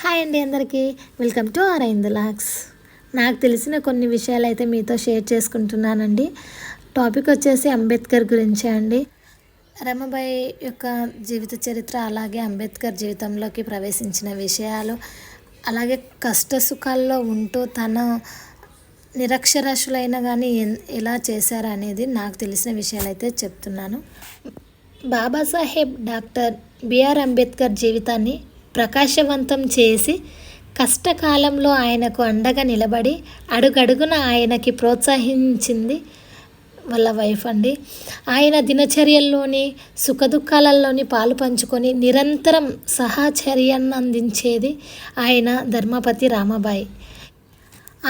Hi అండి అందరికీ, welcome to Arvind logs. నాకు తెలిసిన కొన్ని విషయాలు అయితే మీతో షేర్ చేసుకుంటున్నానండి. టాపిక్ వచ్చేసి అంబేద్కర్ గురించే అండి. రమాబాయి యొక్క జీవిత చరిత్ర, అలాగే అంబేద్కర్ జీవితంలోకి ప్రవేశించిన విషయాలు, అలాగే కష్ట సుఖాల్లో ఉంటూ తన నిరక్షరాస్యులైనా కానీ ఎలా చేశారు అనేది నాకు తెలిసిన విషయాలు అయితే చెప్తున్నాను. బాబాసాహెబ్ డాక్టర్ బిఆర్ అంబేద్కర్ జీవితాన్ని ప్రకాశవంతం చేసి కష్టకాలంలో ఆయనకు అండగా నిలబడి అడుగడుగున ఆయనకి ప్రోత్సహించింది వాళ్ళ వైఫ్ అండి. ఆయన దినచర్యల్లోని సుఖదుఖాలలోని పాలు పంచుకొని నిరంతరం సహచర్యాన్ని అందించేది ఆయన ధర్మపతి రామాబాయి.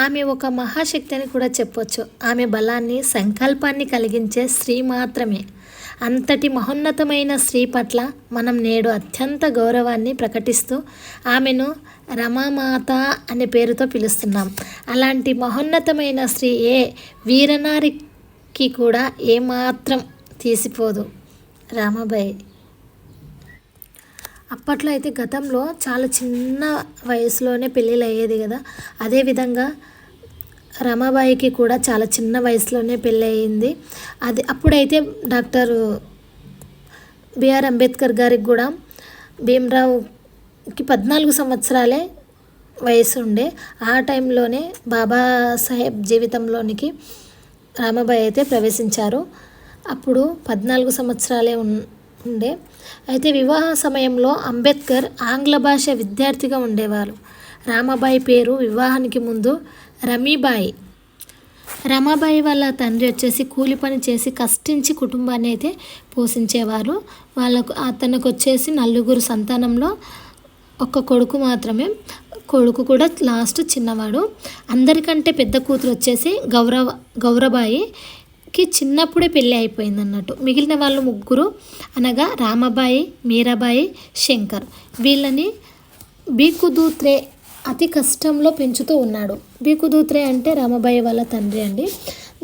ఆమె ఒక మహాశక్తి అని కూడా చెప్పొచ్చు. ఆమె బలాన్ని, సంకల్పాన్ని కలిగించే స్త్రీ మాత్రమే. అంతటి మహోన్నతమైన స్త్రీ పట్ల మనం నేడు అత్యంత గౌరవాన్ని ప్రకటిస్తూ ఆమెను రమామాత అనే పేరుతో పిలుస్తున్నాం. అలాంటి మహోన్నతమైన స్త్రీ ఏ వీరనారికి కూడా ఏమాత్రం తీసిపోదు రామాబాయి. అప్పట్లో అయితే గతంలో చాలా చిన్న వయసులోనే పెళ్ళిళ్ళు అయ్యేది కదా. అదేవిధంగా రమాబాయికి కూడా చాలా చిన్న వయసులోనే పెళ్ళి అయింది. అప్పుడైతే డాక్టర్ బిఆర్ అంబేద్కర్ గారికి కూడా భీమరావుకి 14 సంవత్సరాలే వయసు ఉండే. ఆ టైంలోనే బాబాసాహెబ్ జీవితంలోనికి రామాబాయి అయితే ప్రవేశించారు. అప్పుడు 14 సంవత్సరాలే ఉండే. అయితే వివాహ సమయంలో అంబేద్కర్ ఆంగ్ల భాష విద్యార్థిగా ఉండేవారు. రామాబాయి పేరు వివాహానికి ముందు రమీబాయి. రమాబాయి వాళ్ళ తండ్రి వచ్చేసి కూలి పని చేసి కష్టించి కుటుంబాన్ని అయితే పోషించేవారు. అతనికి వచ్చేసి 4 సంతానంలో ఒక్క కొడుకు మాత్రమే. కొడుకు కూడా లాస్ట్ చిన్నవాడు. అందరికంటే పెద్ద కూతురు వచ్చేసి గౌరబాయికి చిన్నప్పుడే పెళ్ళి అయిపోయింది అన్నట్టు. మిగిలిన వాళ్ళు 3 అనగా రామాబాయి, మీరాబాయి, శంకర్. వీళ్ళని బీకుదూత్రే అతి కష్టంలో పెంచుతూ ఉన్నాడు. బీకుదూత్రే అంటే రామాబాయి వాళ్ళ తండ్రి అండి.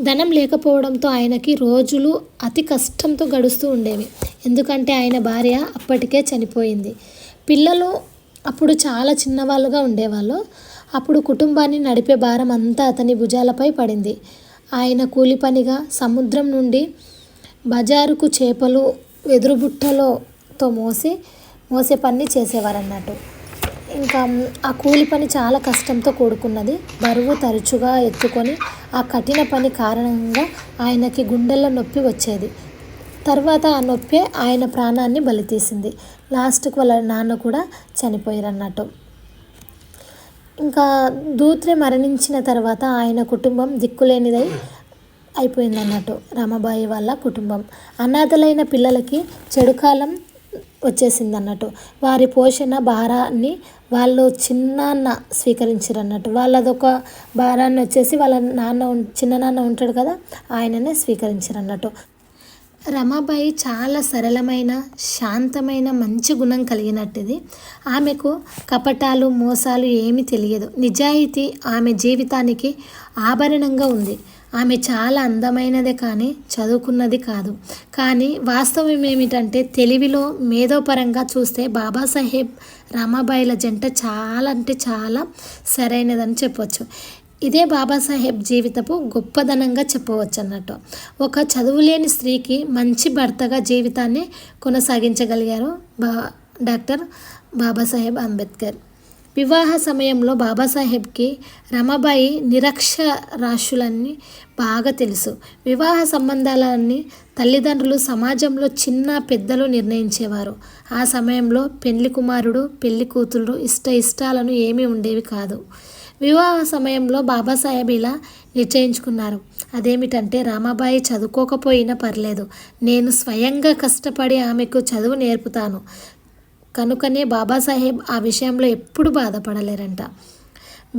ధనం లేకపోవడంతో ఆయనకి రోజులు అతి కష్టంతో గడుస్తూ ఉండేవి. ఎందుకంటే ఆయన భార్య అప్పటికే చనిపోయింది. పిల్లలు అప్పుడు చాలా చిన్నవాళ్ళుగా ఉండేవాళ్ళు. అప్పుడు కుటుంబాన్ని నడిపే భారం అంతా అతని భుజాలపై పడింది. ఆయన కూలి పనిగా సముద్రం నుండి బజారుకు చేపలు వెదురుబుట్టలతో మోసే పని చేసేవారన్నట్టు. ఇంకా ఆ కూలి పని చాలా కష్టంతో కూడుకున్నది. బరువు తరచుగా ఎత్తుకొని ఆ కఠిన పని కారణంగా ఆయనకి గుండెల్లో నొప్పి వచ్చేది. తర్వాత ఆ నొప్పి ఆయన ప్రాణాన్ని బలితీసింది. లాస్ట్కి వాళ్ళ నాన్న కూడా చనిపోయారు అన్నట్టు. ఇంకా దూత్రే మరణించిన తర్వాత ఆయన కుటుంబం దిక్కులేనిదై అయిపోయింది అన్నట్టు. రమాబాయి వాళ్ళ కుటుంబం అనాథలైన పిల్లలకి చెడుకాలం వచ్చేసింది అన్నట్టు. వారి పోషణ భారాన్ని వాళ్ళు చిన్నాన్న స్వీకరించారు అన్నట్టు. వాళ్ళదొక భారాన్ని వచ్చేసి వాళ్ళ చిన్ననాన్న ఉంటాడు కదా, ఆయననే స్వీకరించారు అన్నట్టు. రమాబాయి చాలా సరళమైన, శాంతమైన, మంచి గుణం కలిగినట్టుది. ఆమెకు కపటాలు, మోసాలు ఏమీ తెలియదు. నిజాయితీ ఆమె జీవితానికి ఆభరణంగా ఉంది. ఆమె చాలా అందమైనదే కానీ చదువుకున్నది కాదు. కానీ వాస్తవం ఏమిటంటే తెలివిలో, మేధోపరంగా చూస్తే బాబాసాహెబ్ రామాబాయిల జంట చాలా అంటే చాలా సరైనదని చెప్పవచ్చు. ఇదే బాబాసాహెబ్ జీవితపు గొప్పదనంగా చెప్పవచ్చు అన్నట్టు. ఒక చదువులేని స్త్రీకి మంచి భర్తగా జీవితాన్ని కొనసాగించగలిగారు డాక్టర్ బాబాసాహెబ్ అంబేద్కర్. వివాహ సమయంలో బాబాసాహెబ్కి రమాబాయి నిరక్షరాస్యులని బాగా తెలుసు. వివాహ సంబంధాలన్నీ తల్లిదండ్రులు, సమాజంలో చిన్న పెద్దలు నిర్ణయించేవారు. ఆ సమయంలో పెళ్లి కుమారుడు, పెళ్లి కూతురు ఇష్టాలను ఏమీ ఉండేవి కాదు. వివాహ సమయంలో బాబాసాహెబ్ ఇలా నిశ్చయించుకున్నారు. అదేమిటంటే రామాబాయి చదువుకోకపోయినా పర్లేదు, నేను స్వయంగా కష్టపడి ఆమెకు చదువు నేర్పుతాను. కనుకనే బాబాసాహెబ్ ఆ విషయంలో ఎప్పుడు బాధపడలేరంట.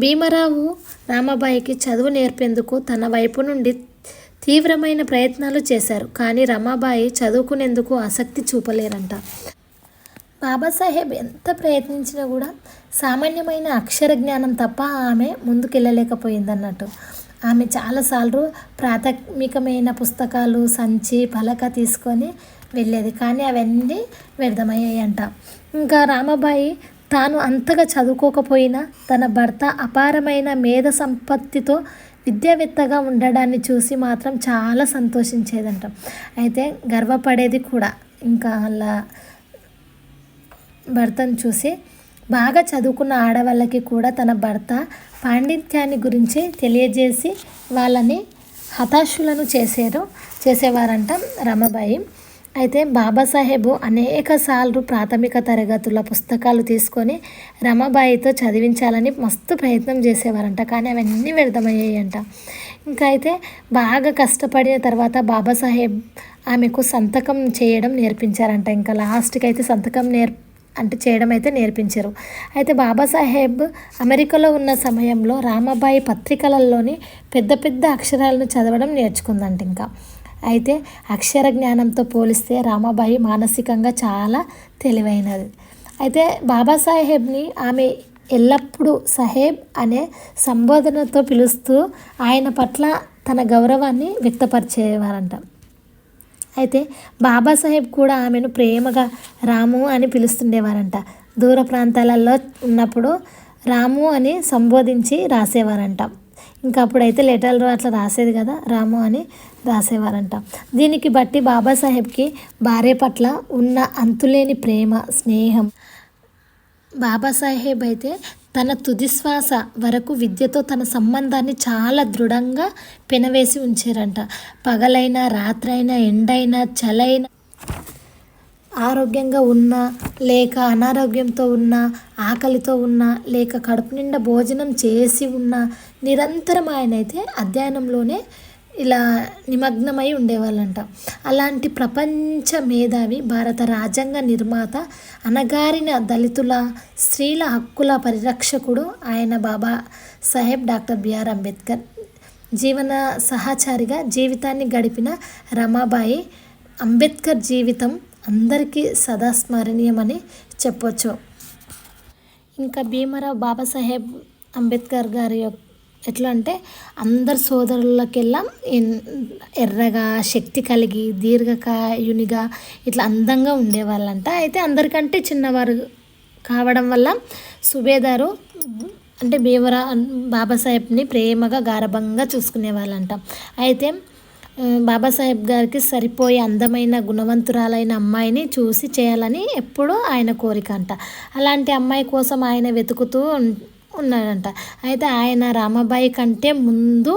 భీమరావు రామాబాయికి చదువు నేర్పేందుకు తన వైపు నుండి తీవ్రమైన ప్రయత్నాలు చేశారు. కానీ రమాబాయి చదువుకునేందుకు ఆసక్తి చూపలేరంట. బాబాసాహెబ్ ఎంత ప్రయత్నించినా కూడా సామాన్యమైన అక్షర జ్ఞానం తప్ప ఆమె ముందుకెళ్ళలేకపోయిందన్నట్టు. ఆమె చాలాసార్లు ప్రాథమికమైన పుస్తకాలు, సంచి, పలక తీసుకొని వెళ్ళేది. కానీ అవన్నీ వ్యర్థమయ్యాయంట. ఇంకా రామాబాయి తాను అంతగా చదువుకోకపోయినా తన భర్త అపారమైన మేధ సంపత్తితో విద్యావేత్తగా ఉండడాన్ని చూసి మాత్రం చాలా సంతోషించేదంట. అయితే గర్వపడేది కూడా. ఇంకా అలా భర్తను చూసి బాగా చదువుకున్న ఆడవాళ్ళకి కూడా తన భర్త పాండిత్యాన్ని గురించి తెలియజేసి వాళ్ళని హతాశులను చేసేవారంట రమాబాయి. అయితే బాబాసాహెబ్ అనేకసార్లు ప్రాథమిక తరగతుల పుస్తకాలు తీసుకొని రమాబాయితో చదివించాలని మస్తు ప్రయత్నం చేసేవారంట. కానీ అవన్నీ వ్యర్థమయ్యాయంట. ఇంకా అయితే బాగా కష్టపడిన తర్వాత బాబాసాహెబ్ ఆమెకు సంతకం చేయడం నేర్పించారంట. ఇంకా లాస్ట్కి అయితే సంతకం చేయడం అయితే నేర్పించారు. అయితే బాబాసాహెబ్ అమెరికాలో ఉన్న సమయంలో రామాబాయి పత్రికలలోని పెద్ద పెద్ద అక్షరాలను చదవడం నేర్చుకుందంట. ఇంకా అయితే అక్షర జ్ఞానంతో పోలిస్తే రామాబాయి మానసికంగా చాలా తెలివైనది. అయితే బాబాసాహెబ్ని ఆమె ఎల్లప్పుడూ సాహెబ్ అనే సంబోధనతో పిలుస్తూ ఆయన పట్ల తన గౌరవాన్ని వ్యక్తపరిచేవారంట. అయితే బాబాసాహెబ్ కూడా ఆమెను ప్రేమగా రాము అని పిలుస్తుండేవారంట. దూర ప్రాంతాలలో ఉన్నప్పుడు రాము అని సంబోధించి రాసేవారంట. ఇంకా అప్పుడైతే లెటర్లు అట్లా రాసేది కదా, రాము అని రాసేవారంట. దీనికి బట్టి బాబాసాహెబ్కి భార్య పట్ల ఉన్న అంతులేని ప్రేమ, స్నేహం. బాబాసాహెబ్ అయితే తన తుదిశ్వాస వరకు విద్యతో తన సంబంధాన్ని చాలా దృఢంగా పెనవేసి ఉంచారంట. పగలైనా, రాత్రైనా, ఎండైనా, చలైనా, ఆరోగ్యంగా ఉన్నా లేక అనారోగ్యంతో ఉన్నా, ఆకలితో ఉన్నా లేక కడుపు నిండా భోజనం చేసి ఉన్నా నిరంతరం ఆయన అయితే అధ్యయనంలోనే ఇలా నిమగ్నమై ఉండేవాళ్ళంట. అలాంటి ప్రపంచ మేధావి, భారత రాజ్యాంగ నిర్మాత, అణగారిన దళితుల, స్త్రీల హక్కుల పరిరక్షకుడు ఆయన బాబా సాహెబ్ డాక్టర్ బిఆర్ అంబేద్కర్ జీవన సహచారిగా జీవితాన్ని గడిపిన రమాబాయి అంబేద్కర్ జీవితం అందరికీ సదా స్మరణీయమని చెప్పొచ్చు. ఇంకా భీమరావు బాబాసాహెబ్ అంబేద్కర్ గారి ఎట్లా అంటే అందరు సోదరులకెల్లా ఎర్రగా, శక్తి కలిగి, దీర్ఘకాయునిగా ఇట్లా అందంగా ఉండేవాళ్ళంట. అయితే అందరికంటే చిన్నవారు కావడం వల్ల సుబేదారు అంటే బాబాసాహెబ్ని ప్రేమగా గారభంగా చూసుకునేవాళ్ళంట. అయితే బాబాసాహెబ్ గారికి సరిపోయే అందమైన గుణవంతురాలైన అమ్మాయిని చూసి చేయాలని ఎప్పుడూ ఆయన కోరిక అంట. అలాంటి అమ్మాయి కోసం ఆయన వెతుకుతూ ఉన్నాడంట. అయితే ఆయన రామాబాయి కంటే ముందు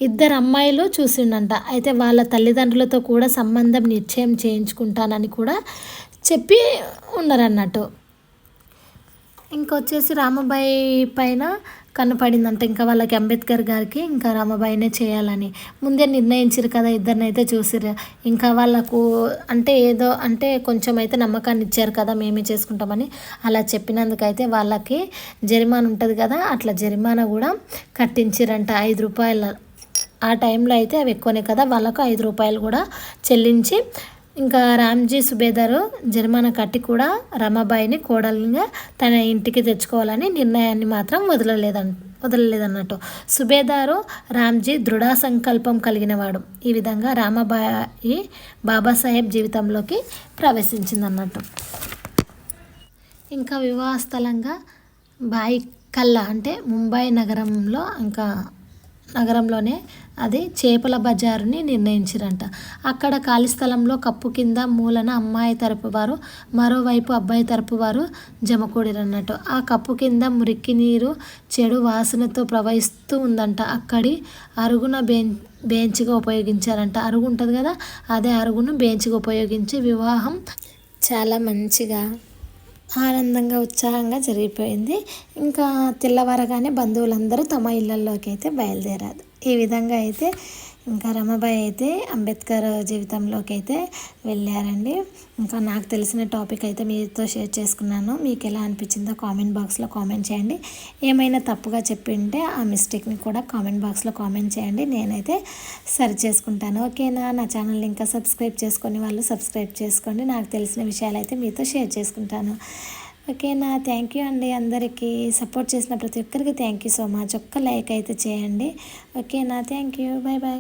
2 అమ్మాయిలు చూసిండంట. అయితే వాళ్ళ తల్లిదండ్రులతో కూడా సంబంధం నిశ్చయం చేయించుకుంటానని కూడా చెప్పి ఉన్నారన్నట్టు. ఇంకొచ్చేసి రామాబాయి పైన కనపడిందంట. ఇంకా వాళ్ళకి అంబేద్కర్ గారికి ఇంకా రామాబాయినే చేయాలని ముందే నిర్ణయించారు కదా, ఇద్దరినైతే చూసిరు. ఇంకా వాళ్ళకు అంటే ఏదో అంటే కొంచెం అయితే నమ్మకాన్ని ఇచ్చారు కదా, మేమే చేసుకుంటామని. అలా చెప్పినందుకైతే వాళ్ళకి జరిమానా ఉంటుంది కదా, అట్లా జరిమానా కూడా కట్టించారంట. 5 రూపాయలు. ఆ టైంలో అయితే అవి ఎక్కువనే కదా, వాళ్ళకు 5 రూపాయలు కూడా చెల్లించి ఇంకా రామ్జీ సుబేదారు జరిమానా కట్టి కూడా రమాబాయిని కోడలుగా తన ఇంటికి తెచ్చుకోవాలని నిర్ణయాన్ని మాత్రం వదలలేదన్నట్టు. సుబేదారు రామ్జీ దృఢ సంకల్పం కలిగినవాడు. ఈ విధంగా రామాబాయి బాబాసాహెబ్ జీవితంలోకి ప్రవేశించిందన్నట్టు. ఇంకా వివాహ స్థలంగా బాయికల్లా అంటే ముంబై నగరంలోనే అది చేపల బజారుని నిర్ణయించారంట. అక్కడ ఖాళీ స్థలంలో కప్పు కింద మూలన అమ్మాయి తరపు వారు, మరోవైపు అబ్బాయి తరపు వారు జమకూడిరన్నట్టు. ఆ కప్పు కింద మురికి నీరు చెడు వాసనతో ప్రవహిస్తూ ఉందంట. అక్కడి అరుగున బెంచ్గా ఉపయోగించారంట. అరుగు ఉంటుంది కదా, అదే అరుగును బెంచ్గా ఉపయోగించి వివాహం చాలా మంచిగా ఆనందంగా ఉత్సాహంగా జరిగిపోయింది. ఇంకా తెల్లవారగానే బంధువులందరూ తమ ఇళ్ళల్లోకి అయితే బయలుదేరారు. ఈ విధంగా అయితే ఇంకా రమాబాయి అయితే అంబేద్కర్ జీవితంలోకి అయితే వెళ్ళారండి. ఇంకా నాకు తెలిసిన టాపిక్ అయితే మీతో షేర్ చేసుకున్నాను. మీకు ఎలా అనిపించిందో కామెంట్ బాక్స్లో కామెంట్ చేయండి. ఏమైనా తప్పుగా చెప్పి ఉంటే ఆ మిస్టేక్ని కూడా కామెంట్ బాక్స్లో కామెంట్ చేయండి. నేనైతే సరి చేసుకుంటాను. ఓకేనా? నా ఛానల్ని ఇంకా సబ్స్క్రైబ్ చేసుకొని వాళ్ళు సబ్స్క్రైబ్ చేసుకోండి. నాకు తెలిసిన విషయాలు అయితే మీతో షేర్ చేసుకుంటాను. ఓకేనా? థ్యాంక్ యూ అండి. అందరికీ సపోర్ట్ చేసిన ప్రతి ఒక్కరికి థ్యాంక్ యూ సో మచ్. ఒక్క లైక్ అయితే చేయండి. ఓకేనా? Thank you. Bye bye.